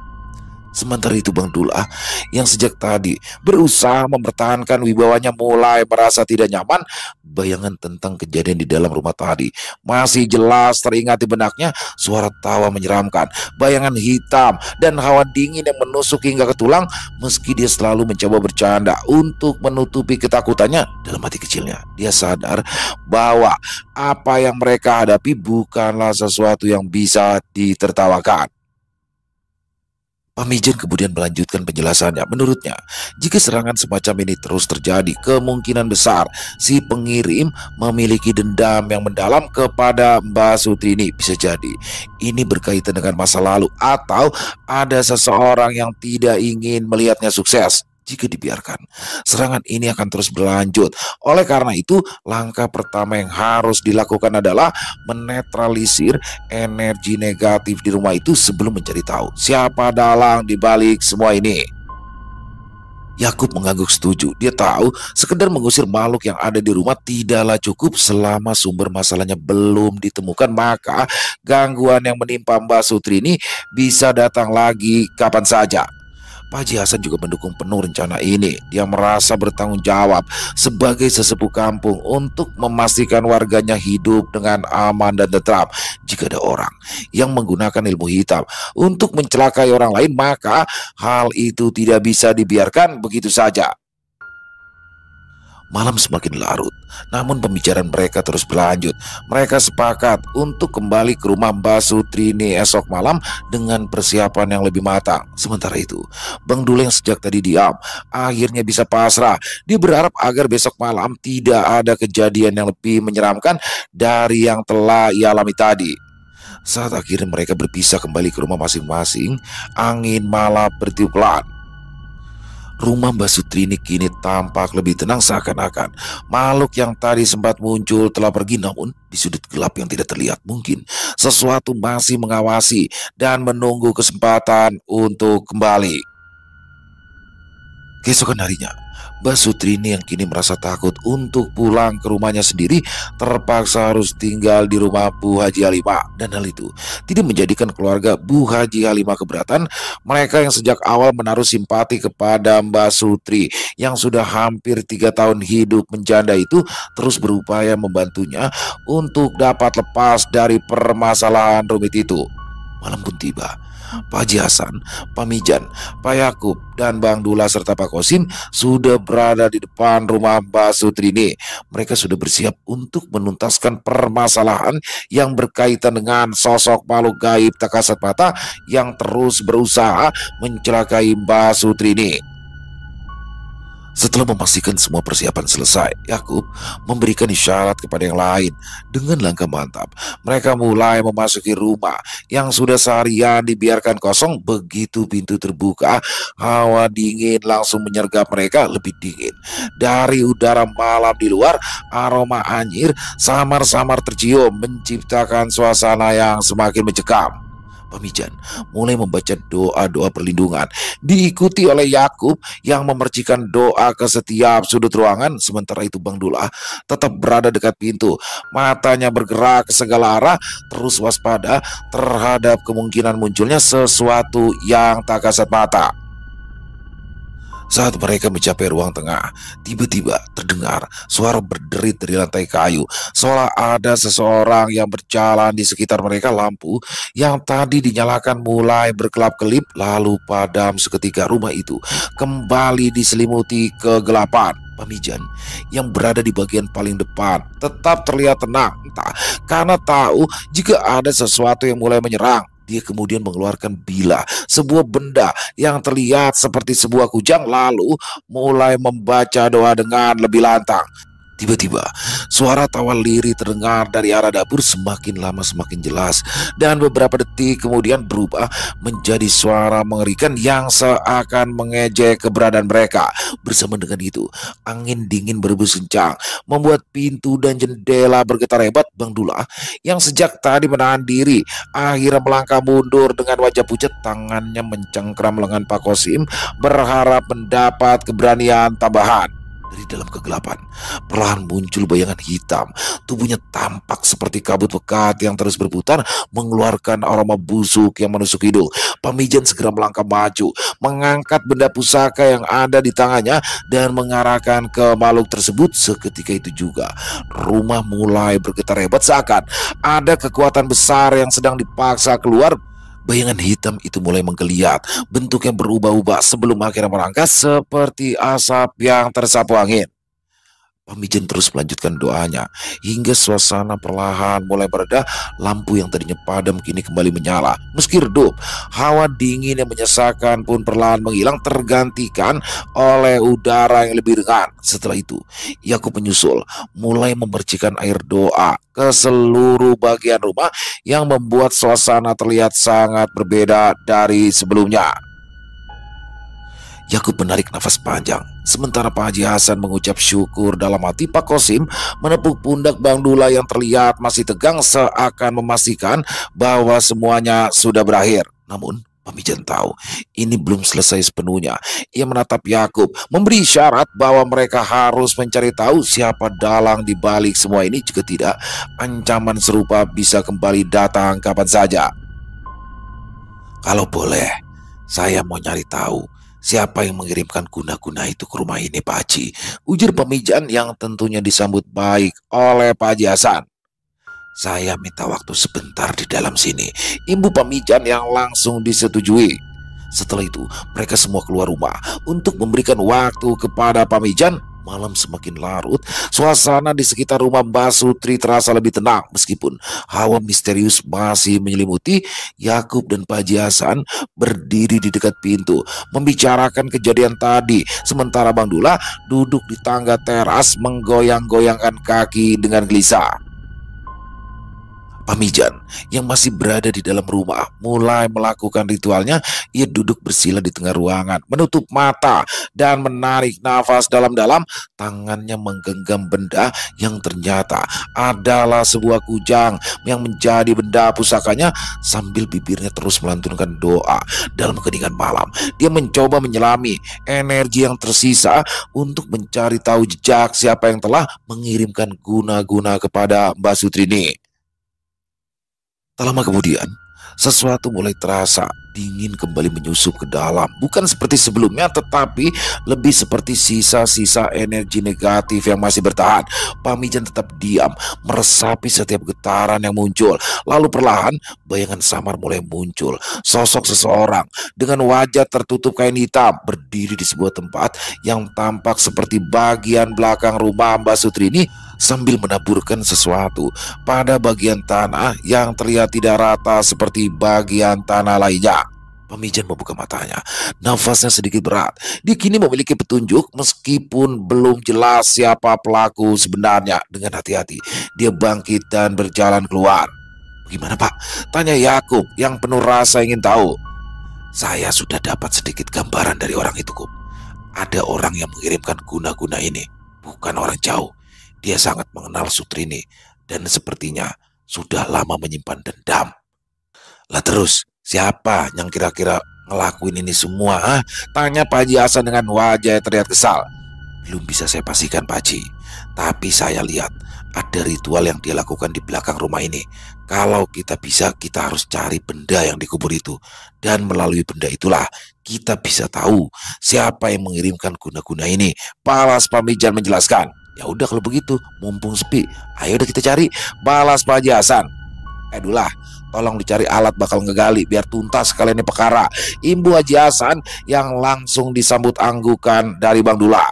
Sementara itu Bang Dula yang sejak tadi berusaha mempertahankan wibawanya mulai merasa tidak nyaman. Bayangan tentang kejadian di dalam rumah tadi masih jelas teringat di benaknya. Suara tawa menyeramkan, bayangan hitam, dan hawa dingin yang menusuk hingga ke tulang. Meski dia selalu mencoba bercanda untuk menutupi ketakutannya, dalam hati kecilnya dia sadar bahwa apa yang mereka hadapi bukanlah sesuatu yang bisa ditertawakan. Pamijan kemudian melanjutkan penjelasannya. Menurutnya, jika serangan semacam ini terus terjadi, kemungkinan besar si pengirim memiliki dendam yang mendalam kepada Mbak Sutrini. Bisa jadi ini berkaitan dengan masa lalu, atau ada seseorang yang tidak ingin melihatnya sukses. Jika dibiarkan, serangan ini akan terus berlanjut. Oleh karena itu, langkah pertama yang harus dilakukan adalah menetralisir energi negatif di rumah itu sebelum mencari tahu siapa dalang di balik semua ini. Yakub mengangguk setuju. Dia tahu sekedar mengusir makhluk yang ada di rumah tidaklah cukup selama sumber masalahnya belum ditemukan. Maka gangguan yang menimpa Mbak Sutrini bisa datang lagi kapan saja. Pak Haji Hasan juga mendukung penuh rencana ini. Dia merasa bertanggung jawab sebagai sesepuh kampung untuk memastikan warganya hidup dengan aman dan tentram. Jika ada orang yang menggunakan ilmu hitam untuk mencelakai orang lain, maka hal itu tidak bisa dibiarkan begitu saja. Malam semakin larut, namun pembicaraan mereka terus berlanjut. Mereka sepakat untuk kembali ke rumah Mbak Sutrini esok malam dengan persiapan yang lebih matang. Sementara itu, Bang Dula yang sejak tadi diam akhirnya bisa pasrah. Dia berharap agar besok malam tidak ada kejadian yang lebih menyeramkan dari yang telah ia alami tadi. Saat akhirnya mereka berpisah kembali ke rumah masing-masing, angin malam bertiup pelan. Rumah Mbak Sutrini kini tampak lebih tenang, seakan-akan makhluk yang tadi sempat muncul telah pergi. Namun di sudut gelap yang tidak terlihat, mungkin sesuatu masih mengawasi dan menunggu kesempatan untuk kembali. Keesokan harinya, Mbak Sutrini yang kini merasa takut untuk pulang ke rumahnya sendiri terpaksa harus tinggal di rumah Bu Haji Halimah. Dan hal itu tidak menjadikan keluarga Bu Haji Halimah keberatan. Mereka yang sejak awal menaruh simpati kepada Mbak Sutri yang sudah hampir 3 tahun hidup menjanda itu terus berupaya membantunya untuk dapat lepas dari permasalahan rumit itu. Malam pun tiba. Pak Haji Hasan, Pak Mijan, Pak Yakub, dan Bang Dula serta Pak Kosim sudah berada di depan rumah Mbak Sutrini. Mereka sudah bersiap untuk menuntaskan permasalahan yang berkaitan dengan sosok makhluk gaib tak kasat mata yang terus berusaha mencelakai Mbak Sutrini. Setelah memastikan semua persiapan selesai, Yakub memberikan isyarat kepada yang lain. Dengan langkah mantap, mereka mulai memasuki rumah yang sudah seharian dibiarkan kosong. Begitu pintu terbuka, hawa dingin langsung menyergap mereka. Lebih dingin dari udara malam di luar, aroma anyir samar-samar tercium, menciptakan suasana yang semakin mencekam. Pamijan mulai membaca doa-doa perlindungan, diikuti oleh Yakub yang memercikan doa ke setiap sudut ruangan. Sementara itu Bang Dula tetap berada dekat pintu, matanya bergerak ke segala arah, terus waspada terhadap kemungkinan munculnya sesuatu yang tak kasat mata. Saat mereka mencapai ruang tengah, tiba-tiba terdengar suara berderit dari lantai kayu, seolah ada seseorang yang berjalan di sekitar mereka. Lampu yang tadi dinyalakan mulai berkelap-kelip, lalu padam seketika. Rumah itu kembali diselimuti kegelapan. Pamijan yang berada di bagian paling depan tetap terlihat tenang, entah karena tahu jika ada sesuatu yang mulai menyerang. Dia kemudian mengeluarkan bila, sebuah benda yang terlihat seperti sebuah kujang, lalu mulai membaca doa dengan lebih lantang. Tiba-tiba, suara tawa lirih terdengar dari arah dapur, semakin lama semakin jelas, dan beberapa detik kemudian berubah menjadi suara mengerikan yang seakan mengejek keberadaan mereka. Bersama dengan itu, angin dingin berhembus kencang, membuat pintu dan jendela bergetar hebat. Bang Dula, yang sejak tadi menahan diri, akhirnya melangkah mundur dengan wajah pucat, tangannya mencengkram lengan Pak Kosim, berharap mendapat keberanian tambahan. Dari dalam kegelapan, perlahan muncul bayangan hitam. Tubuhnya tampak seperti kabut pekat yang terus berputar, mengeluarkan aroma busuk yang menusuk hidung. Pamijan segera melangkah maju, mengangkat benda pusaka yang ada di tangannya dan mengarahkan ke makhluk tersebut. Seketika itu juga, rumah mulai bergetar hebat, seakan ada kekuatan besar yang sedang dipaksa keluar. Bayangan hitam itu mulai menggeliat, bentuknya berubah-ubah sebelum akhirnya merangkak seperti asap yang tersapu angin. Pamijan terus melanjutkan doanya hingga suasana perlahan mulai mereda. Lampu yang tadinya padam kini kembali menyala. Meski redup, hawa dingin yang menyesakan pun perlahan menghilang, tergantikan oleh udara yang lebih ringan. Setelah itu, Yakub menyusul, mulai memercikan air doa ke seluruh bagian rumah yang membuat suasana terlihat sangat berbeda dari sebelumnya. Yakub menarik nafas panjang, sementara Pak Haji Hasan mengucap syukur dalam hati. Pak Kosim menepuk pundak Bang Dula yang terlihat masih tegang, seakan memastikan bahwa semuanya sudah berakhir. Namun Pamijan tahu ini belum selesai sepenuhnya. Ia menatap Yakub, memberi isyarat bahwa mereka harus mencari tahu siapa dalang di balik semua ini. Jika tidak, ancaman serupa bisa kembali datang kapan saja. Kalau boleh, saya mau nyari tahu siapa yang mengirimkan guna-guna itu ke rumah ini, Pak Haji, ujar Pamijan yang tentunya disambut baik oleh Pak Haji Hasan. Saya minta waktu sebentar di dalam sini, imbu Pamijan yang langsung disetujui. Setelah itu, mereka semua keluar rumah untuk memberikan waktu kepada Pamijan. Malam semakin larut, suasana di sekitar rumah Mbak Sutri terasa lebih tenang. Meskipun hawa misterius masih menyelimuti, Yakub dan Pak Haji Hasan berdiri di dekat pintu membicarakan kejadian tadi, sementara Bang Dula duduk di tangga teras menggoyang-goyangkan kaki dengan gelisah. Pamijan yang masih berada di dalam rumah mulai melakukan ritualnya. Ia duduk bersila di tengah ruangan, menutup mata dan menarik nafas dalam-dalam. Tangannya menggenggam benda yang ternyata adalah sebuah kujang yang menjadi benda pusakanya. Sambil bibirnya terus melantunkan doa dalam keheningan malam, dia mencoba menyelami energi yang tersisa untuk mencari tahu jejak siapa yang telah mengirimkan guna-guna kepada Mbak Sutri ini. Tak lama kemudian, sesuatu mulai terasa dingin kembali menyusup ke dalam. Bukan seperti sebelumnya, tetapi lebih seperti sisa-sisa energi negatif yang masih bertahan. Pamijan tetap diam, meresapi setiap getaran yang muncul. Lalu perlahan, bayangan samar mulai muncul. Sosok seseorang dengan wajah tertutup kain hitam berdiri di sebuah tempat yang tampak seperti bagian belakang rumah Mbak Sutri ini, sambil menaburkan sesuatu pada bagian tanah yang terlihat tidak rata seperti bagian tanah lainnya. Pamijan membuka matanya, nafasnya sedikit berat. Dia kini memiliki petunjuk meskipun belum jelas siapa pelaku sebenarnya. Dengan hati-hati, dia bangkit dan berjalan keluar. "Bagaimana, Pak?" tanya Yakub yang penuh rasa ingin tahu. "Saya sudah dapat sedikit gambaran dari orang itu, Kub. Ada orang yang mengirimkan guna-guna ini, bukan orang jauh. Dia sangat mengenal Sutrini dan sepertinya sudah lama menyimpan dendam." "Lah terus, siapa yang kira-kira ngelakuin ini semua, ha?" tanya Pak Haji Hasan dengan wajah yang terlihat kesal. "Belum bisa saya pastikan, Pak Haji. Tapi saya lihat Ada ritual yang dia lakukan di belakang rumah ini. Kalau kita bisa, kita harus cari benda yang dikubur itu. Dan melalui benda itulah kita bisa tahu siapa yang mengirimkan guna-guna ini. Balas Pamijan menjelaskan. Ya udah kalau begitu, mumpung sepi, ayo udah kita cari. Balas Pak Haji Hasan. Dulah, tolong dicari alat bakal ngegali biar tuntas sekalian ini perkara. Imbu Haji Hasan yang langsung disambut anggukan dari Bang Dula.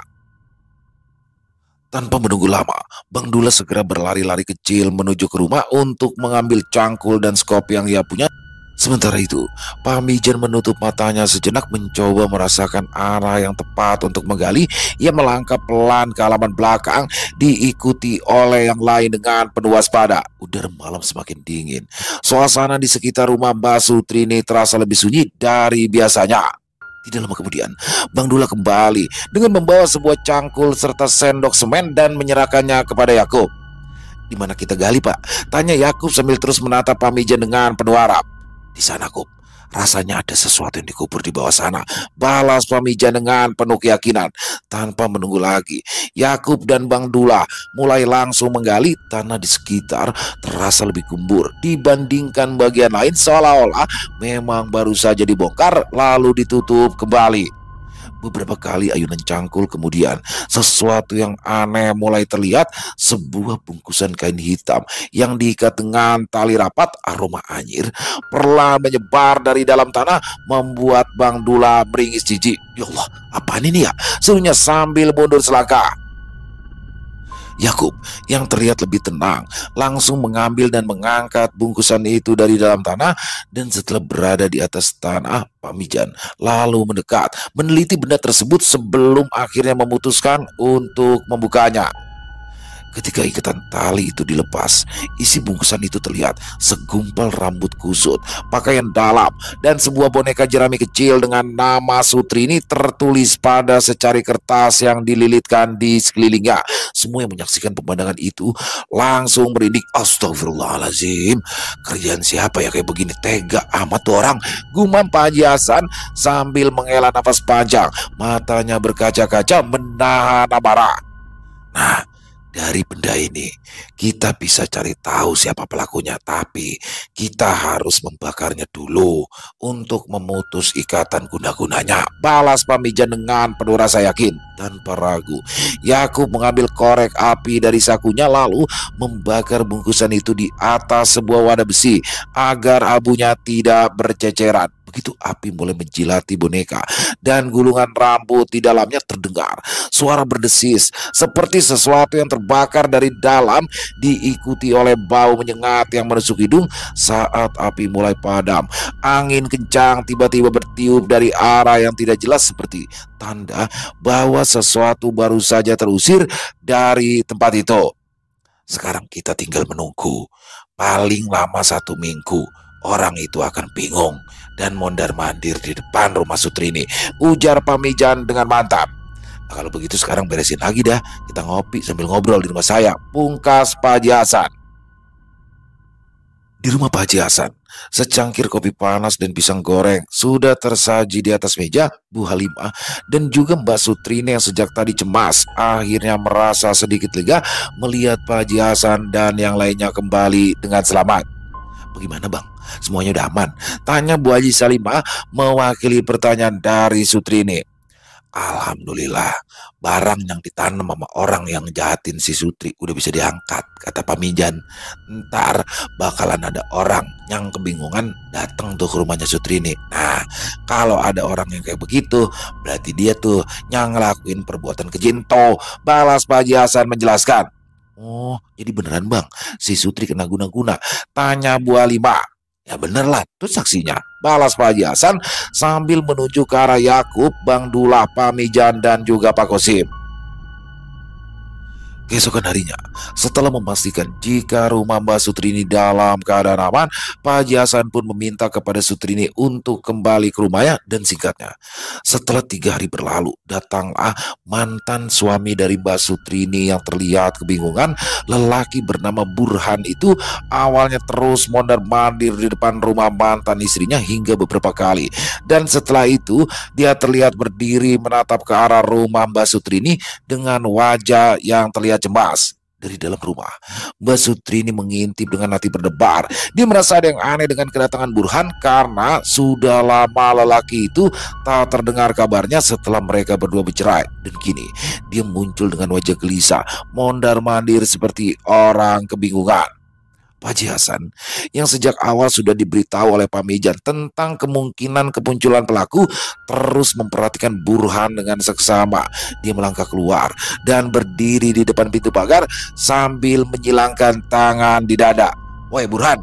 Tanpa menunggu lama, Bang Dula segera berlari-lari kecil menuju ke rumah untuk mengambil cangkul dan skop yang ia punya. Sementara itu, Pamijan menutup matanya sejenak mencoba merasakan arah yang tepat untuk menggali. Ia melangkah pelan ke halaman belakang, diikuti oleh yang lain dengan penuh waspada. Udara malam semakin dingin. Suasana di sekitar rumah Mbak Sutrini terasa lebih sunyi dari biasanya. Tidak lama kemudian, Bang Dula kembali dengan membawa sebuah cangkul serta sendok semen dan menyerahkannya kepada Yakub. "Di mana kita gali, Pak?" tanya Yakub sambil terus menatap Pamijan dengan penuh harap. "Di sana, Kub. Rasanya ada sesuatu yang dikubur di bawah sana," balas Pamijan dengan penuh keyakinan. Tanpa menunggu lagi, Yakub dan Bang Dula mulai langsung menggali. Tanah di sekitar terasa lebih gembur dibandingkan bagian lain, seolah-olah memang baru saja dibongkar lalu ditutup kembali. Beberapa kali ayunan cangkul kemudian, sesuatu yang aneh mulai terlihat. Sebuah bungkusan kain hitam yang diikat dengan tali rapat. Aroma anyir perlahan menyebar dari dalam tanah, membuat Bang Dula meringis jijik. "Ya Allah, apaan ini ya?" serunya sambil mundur selangkah. Yakub yang terlihat lebih tenang langsung mengambil dan mengangkat bungkusan itu dari dalam tanah, dan setelah berada di atas tanah, Pamijan lalu mendekat meneliti benda tersebut sebelum akhirnya memutuskan untuk membukanya. Ketika ikatan tali itu dilepas, isi bungkusan itu terlihat segumpal rambut kusut, pakaian dalam, dan sebuah boneka jerami kecil dengan nama Sutrini tertulis pada secari kertas yang dililitkan di sekelilingnya. Semua yang menyaksikan pemandangan itu langsung merinding. "Astagfirullahaladzim, kerjaan siapa ya kayak begini? Tega amat tuh orang," gumam Pak Haji Hasan sambil menghela nafas panjang. Matanya berkaca-kaca menahan amarah. "Nah, dari benda ini kita bisa cari tahu siapa pelakunya, tapi kita harus membakarnya dulu untuk memutus ikatan guna-gunanya," balas Pamijan dengan penuh rasa yakin. Tanpa ragu, Yakub mengambil korek api dari sakunya lalu membakar bungkusan itu di atas sebuah wadah besi agar abunya tidak berceceran. Begitu api mulai menjilati boneka dan gulungan rambut di dalamnya terdengar suara berdesis seperti sesuatu yang terbakar dari dalam, diikuti oleh bau menyengat yang menusuk hidung. Saat api mulai padam, angin kencang tiba-tiba bertiup dari arah yang tidak jelas seperti tanda bahwa sesuatu baru saja terusir dari tempat itu. "Sekarang kita tinggal menunggu. Paling lama 1 minggu orang itu akan bingung dan mondar-mandir di depan rumah Sutrini," ujar Pamijan dengan mantap. "Nah, kalau begitu sekarang beresin lagi dah. Kita ngopi sambil ngobrol di rumah saya," pungkas Pak Haji Hasan. Di rumah Pak Haji Hasan, secangkir kopi panas dan pisang goreng sudah tersaji di atas meja. Bu Halimah dan juga Mbak Sutrini yang sejak tadi cemas akhirnya merasa sedikit lega melihat Pak Haji Hasan dan yang lainnya kembali dengan selamat. "Bagaimana Bang? Semuanya udah aman?" tanya Bu Haji Salimah mewakili pertanyaan dari Sutrini. "Alhamdulillah, barang yang ditanam sama orang yang jahatin si Sutri udah bisa diangkat," kata Pamijan. "Ntar bakalan ada orang yang kebingungan datang tuh ke rumahnya Sutrini. Nah, kalau ada orang yang kayak begitu, berarti dia tuh yang ngelakuin perbuatan keji ento," balas Pak Haji Hasan menjelaskan. "Oh, jadi beneran Bang, si Sutri kena guna-guna?" tanya Bu Halimah. "Ya bener lah, itu saksinya," balas Pak Haji Hasan sambil menuju ke arah Yakub, Bang Dula, Pamijan, dan juga Pak Kosim. Keesokan harinya, setelah memastikan jika rumah Mbak Sutrini dalam keadaan aman, Pak Haji Hasan pun meminta kepada Sutrini untuk kembali ke rumahnya. Dan singkatnya, setelah 3 hari berlalu, datanglah mantan suami dari Mbak Sutrini yang terlihat kebingungan. Lelaki bernama Burhan itu awalnya terus mondar-mandir di depan rumah mantan istrinya hingga beberapa kali. Dan setelah itu, dia terlihat berdiri menatap ke arah rumah Mbak Sutrini dengan wajah yang terlihat cemas. Dari dalam rumah, Mbak Sutrini mengintip dengan hati berdebar. Dia merasa ada yang aneh dengan kedatangan Burhan karena sudah lama lelaki itu tak terdengar kabarnya setelah mereka berdua bercerai. Dan kini dia muncul dengan wajah gelisah, mondar-mandir seperti orang kebingungan. Pak Haji Hasan yang sejak awal sudah diberitahu oleh Pak Mijan tentang kemungkinan kemunculan pelaku terus memperhatikan Burhan dengan seksama. Dia melangkah keluar dan berdiri di depan pintu pagar sambil menyilangkan tangan di dada. "Woi Burhan,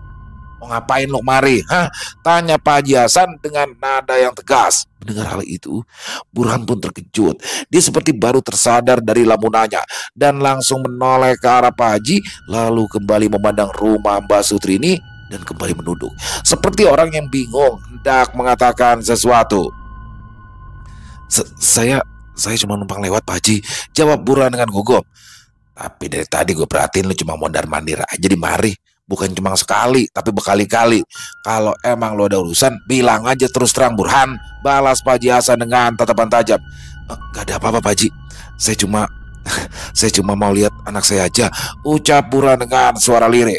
mau ngapain lo kemari? Hah?" Tanya Pak Haji Hasan dengan nada yang tegas. Mendengar hal itu, Burhan pun terkejut. Dia seperti baru tersadar dari lamunannya dan langsung menoleh ke arah Pak Haji, lalu kembali memandang rumah Mbak Sutrini dan kembali menunduk seperti orang yang bingung hendak mengatakan sesuatu. Saya cuma numpang lewat, Pak Haji," jawab Burhan dengan gugup. "Tapi dari tadi gue perhatiin lu cuma mondar-mandir aja di mari. Bukan cuma sekali, tapi berkali-kali. Kalau emang lo ada urusan, bilang aja terus terang, Burhan," balas Pak Haji Hasan dengan tatapan tajam. "Gak ada apa-apa, Pak Haji. Saya cuma saya cuma mau lihat anak saya aja," ucap Burhan dengan suara lirih.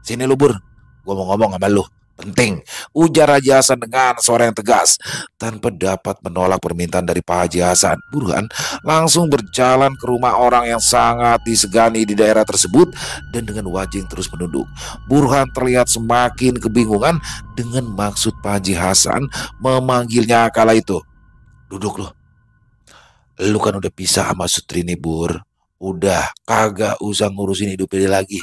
"Sini lu, Bur. Gue mau ngomong sama lu. Penting," ujar Haji Hasan dengan suara yang tegas. Tanpa dapat menolak permintaan dari Pak Haji Hasan, Burhan langsung berjalan ke rumah orang yang sangat disegani di daerah tersebut. Dan dengan wajah yang terus menunduk, Burhan terlihat semakin kebingungan dengan maksud Pak Haji Hasan memanggilnya kala itu. "Duduk lo. Lu kan udah pisah sama Sutrini, Bur. Udah kagak usah ngurusin hidup dia lagi.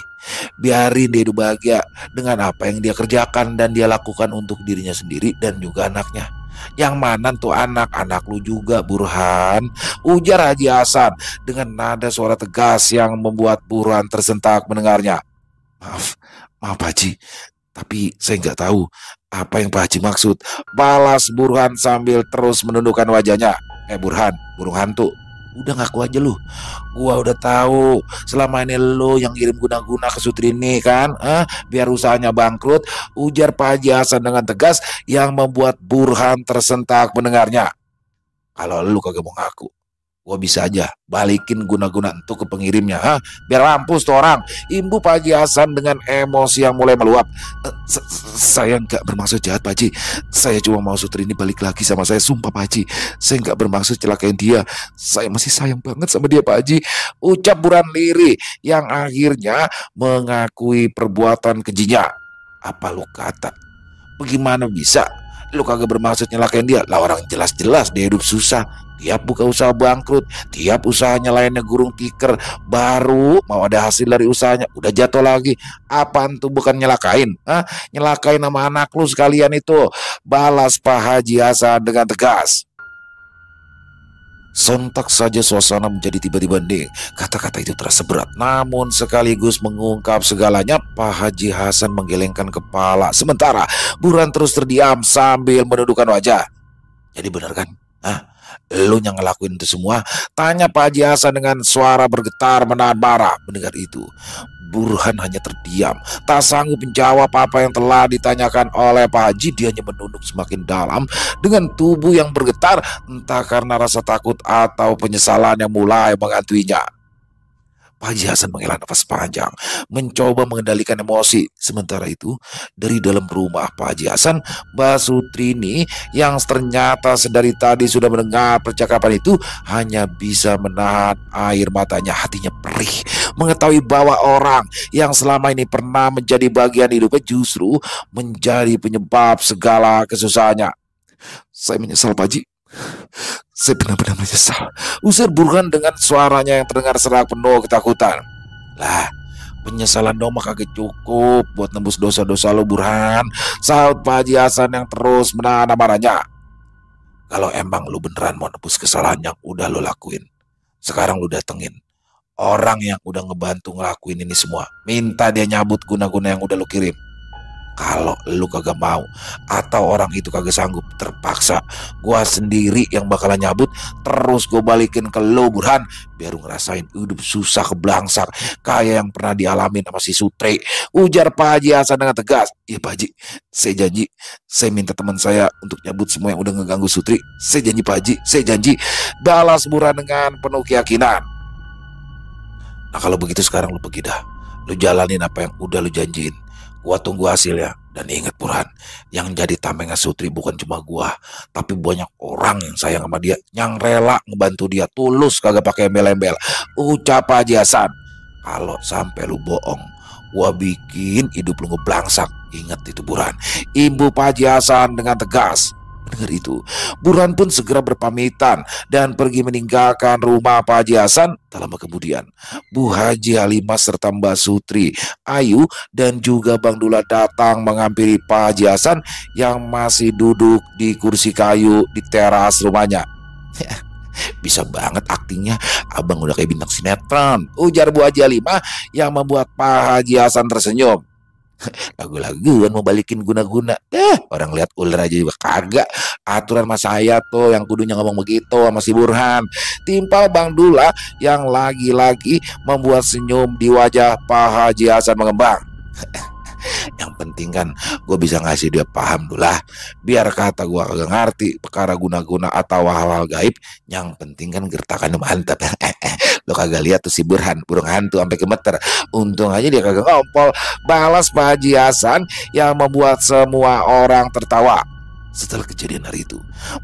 Biarin dia hidup bahagia dengan apa yang dia kerjakan dan dia lakukan untuk dirinya sendiri dan juga anaknya. Yang mana tuh anak lu juga, Burhan," ujar Haji Hasan dengan nada suara tegas yang membuat Burhan tersentak mendengarnya. Maaf Pak Haji, tapi saya nggak tahu apa yang Pak Haji maksud," balas Burhan sambil terus menundukkan wajahnya. Burhan, burung hantu, udah ngaku aja lu. Gua udah tahu selama ini lu yang kirim guna-guna ke Sutrini kan, biar usahanya bangkrut, ujar Pak Haji Hasan dengan tegas yang membuat Burhan tersentak mendengarnya. "Kalau lu kagak mau ngaku, gua bisa aja balikin guna-guna itu ke pengirimnya, biar mampus tuh orang," imbu Pak Haji Hasan dengan emosi yang mulai meluap. Saya nggak bermaksud jahat, Pak Haji. Saya cuma mau Sutrini balik lagi sama saya. Sumpah, Pak Haji, saya nggak bermaksud celakain dia. Saya masih sayang banget sama dia, Pak Haji," ucap Burhan lirih yang akhirnya mengakui perbuatan kejinya. "Apa lu kata? Bagaimana bisa? Lu kagak bermaksud nyelakain dia? Lah orang jelas-jelas dia hidup susah. Tiap buka usaha bangkrut, tiap usahanya lainnya gurung tikar, baru mau ada hasil dari usahanya udah jatuh lagi. Apaan tuh bukan nyelakain? Nyelakain sama anak lu sekalian itu," balas Pak Haji Hasan dengan tegas. Sontak saja suasana menjadi tiba-tiba hening. Kata-kata itu terasa berat, namun sekaligus mengungkap segalanya. Pak Haji Hasan menggelengkan kepala, sementara Burhan terus terdiam sambil menundukkan wajah. "Jadi benar kan? Lu yang ngelakuin itu semua?" tanya Pak Haji Hasan dengan suara bergetar menahan marah. Mendengar itu, Burhan hanya terdiam, tak sanggup menjawab apa yang telah ditanyakan oleh Pak Haji. Dia hanya menunduk semakin dalam dengan tubuh yang bergetar, entah karena rasa takut atau penyesalan yang mulai menghantuinya. Pak Haji Hasan menghela nafas panjang, mencoba mengendalikan emosi. Sementara itu, dari dalam rumah Pak Haji Hasan, Mbak Sutrini yang ternyata sedari tadi sudah mendengar percakapan itu hanya bisa menahan air matanya. Hatinya perih mengetahui bahwa orang yang selama ini pernah menjadi bagian hidupnya justru menjadi penyebab segala kesusahannya. "Saya menyesal, Pak Haji. Saya benar-benar menyesal," usir Burhan dengan suaranya yang terdengar serak penuh ketakutan. "Lah, penyesalan dong mah kagak cukup buat nembus dosa-dosa lo, Burhan," sahut Pak Haji Hasan yang terus menahan amarahnya. "Kalau emang lu beneran mau nebus kesalahan yang udah lo lakuin, sekarang lu datengin orang yang udah ngebantu ngelakuin ini semua. Minta dia nyabut guna-guna yang udah lu kirim. Kalau lu kagak mau atau orang itu kagak sanggup, terpaksa gua sendiri yang bakalan nyabut, terus gue balikin ke lu, Burhan, biar lu ngerasain hidup susah keblangsak kayak yang pernah dialamin sama si Sutri," ujar Pak Haji Hasan dengan tegas. "Iya Pak Haji, saya janji. Saya minta teman saya untuk nyabut semua yang udah ngeganggu Sutri. Saya janji Pak Haji, saya janji," balas Burhan dengan penuh keyakinan. Nah kalau begitu sekarang lu pergi dah. Lu jalanin apa yang udah lu janjiin. Gua tunggu hasilnya. Dan ingat Burhan, yang jadi tamengnya Sutri bukan cuma gua, tapi banyak orang yang sayang sama dia, yang rela ngebantu dia, tulus kagak pakai embel-embel. Ucap aja Hasan, kalau sampai lu bohong, gua bikin hidup lu ngeblangsak. Ingat itu Burhan. Ibu Pak Haji Hasan dengan tegas. Mendengar itu, Burhan pun segera berpamitan dan pergi meninggalkan rumah Pak Haji Hasan. Tak lama kemudian, Bu Haji Halimah serta Mbak Sutri, Ayu, dan juga Bang Dula datang menghampiri Pak Haji Hasan yang masih duduk di kursi kayu di teras rumahnya. Bisa banget aktingnya, abang udah kayak bintang sinetron, ujar Bu Haji Halimah yang membuat Pak Haji Hasan tersenyum. Lagu-laguan mau balikin guna-guna. Orang lihat ular aja juga kagak. Aturan mas saya tuh yang kudunya ngomong begitu sama si Burhan. Timpal Bang Dula yang lagi-lagi membuat senyum di wajah Pak Haji Hasan mengembang. Yang penting kan gue bisa ngasih dia paham dulu lah. Biar kata gue kagak ngerti perkara guna-guna atau hal-hal gaib. Yang penting kan gertakannya mantap. Lo kagak lihat tuh si Burhan, burung hantu sampai gemeter. Untung aja dia kagak ngompol. Balas Pak Haji Hasan yang membuat semua orang tertawa. Setelah kejadian hari itu,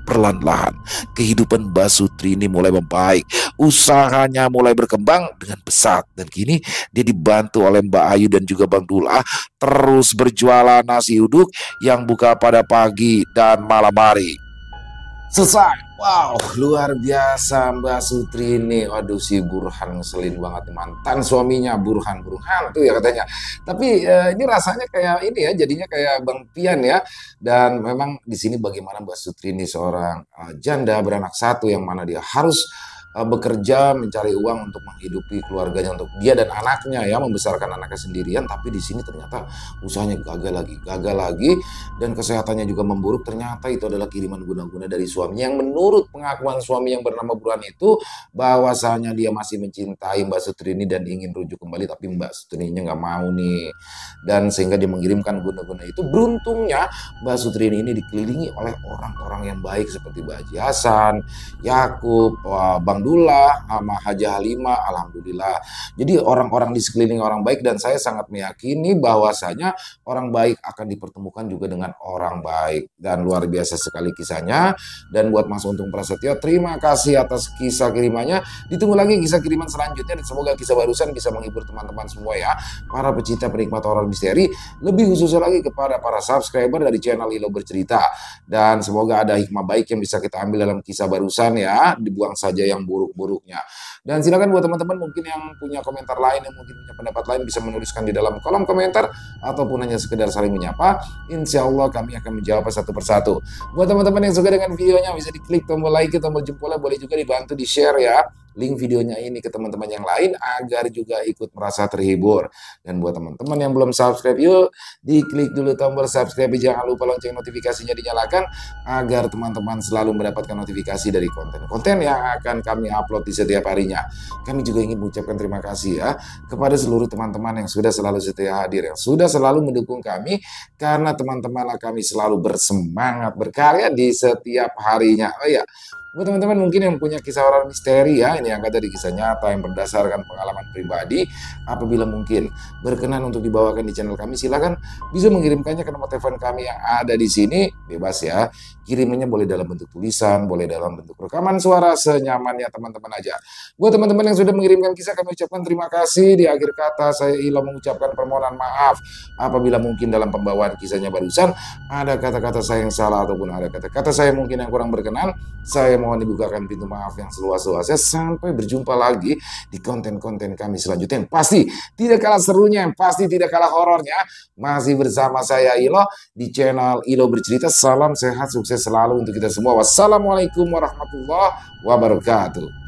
perlahan-lahan kehidupan Mbak Sutri ini mulai membaik. Usahanya mulai berkembang dengan pesat. Dan kini dia dibantu oleh Mbak Ayu dan juga Bang Dula terus berjualan nasi uduk yang buka pada pagi dan malam hari. Selesai. Wow, luar biasa Mbak Sutri ini. Waduh, si Burhan ngeselin banget. Mantan suaminya Burhan tuh ya katanya. Tapi ini rasanya kayak ini ya, jadinya kayak Bang Pian ya. Dan memang di sini bagaimana Mbak Sutri ini seorang janda beranak satu yang mana dia harus bekerja mencari uang untuk menghidupi keluarganya, untuk dia dan anaknya ya, membesarkan anaknya sendirian. Tapi di sini ternyata usahanya gagal lagi dan kesehatannya juga memburuk. Ternyata itu adalah kiriman guna-guna dari suaminya yang menurut pengakuan suami yang bernama Burhan itu bahwasanya dia masih mencintai Mbak Sutri ini dan ingin rujuk kembali, tapi Mbak Sutri ini nggak mau nih, dan sehingga dia mengirimkan guna-guna itu. Beruntungnya Mbak Sutri ini dikelilingi oleh orang-orang yang baik seperti Mbak Haji Hasan, Yakub, Bang Dula, sama Haji Halimah. Alhamdulillah. Jadi orang-orang di sekeliling orang baik, dan saya sangat meyakini bahwasanya orang baik akan dipertemukan juga dengan orang baik. Dan luar biasa sekali kisahnya. Dan buat Mas Untung Prasetyo, terima kasih atas kisah kirimannya. Ditunggu lagi kisah kiriman selanjutnya, dan semoga kisah barusan bisa menghibur teman-teman semua ya, para pecinta penikmat horor misteri, lebih khususnya lagi kepada para subscriber dari channel Ilo Bercerita. Dan semoga ada hikmah baik yang bisa kita ambil dalam kisah barusan ya, dibuang saja yang buruk-buruknya. Dan silakan buat teman-teman mungkin yang punya komentar lain, yang mungkin punya pendapat lain, bisa menuliskan di dalam kolom komentar ataupun hanya sekedar saling menyapa. Insya Allah kami akan menjawab satu persatu. Buat teman-teman yang suka dengan videonya, bisa diklik tombol like, tombol jempolnya, boleh juga dibantu di share ya link videonya ini ke teman-teman yang lain agar juga ikut merasa terhibur. Dan buat teman-teman yang belum subscribe, yuk diklik dulu tombol subscribe, jangan lupa lonceng notifikasinya dinyalakan agar teman-teman selalu mendapatkan notifikasi dari konten-konten yang akan kami upload di setiap harinya. Kami juga ingin mengucapkan terima kasih ya kepada seluruh teman-teman yang sudah selalu setia hadir, yang sudah selalu mendukung kami, karena teman-teman kami selalu bersemangat berkarya di setiap harinya. Oh ya, buat teman-teman mungkin yang punya kisah horor misteri ya, ini yang dari kisah nyata yang berdasarkan pengalaman pribadi, apabila mungkin berkenan untuk dibawakan di channel kami, silakan bisa mengirimkannya ke nomor telepon kami yang ada di sini, bebas ya. Kirimannya boleh dalam bentuk tulisan, boleh dalam bentuk rekaman suara, senyamannya teman-teman aja. Buat teman-teman yang sudah mengirimkan kisah, kami ucapkan terima kasih. Di akhir kata saya Ilo mengucapkan permohonan maaf apabila mungkin dalam pembawaan kisahnya barusan ada kata-kata saya yang salah ataupun ada kata-kata saya mungkin yang kurang berkenan. Saya mohon dibukakan pintu maaf yang seluas-luasnya. Sampai berjumpa lagi di konten-konten kami selanjutnya yang pasti tidak kalah serunya, yang pasti tidak kalah horornya. Masih bersama saya Ilo di channel Ilo Bercerita. Salam sehat, sukses selalu untuk kita semua. Wassalamualaikum warahmatullahi wabarakatuh.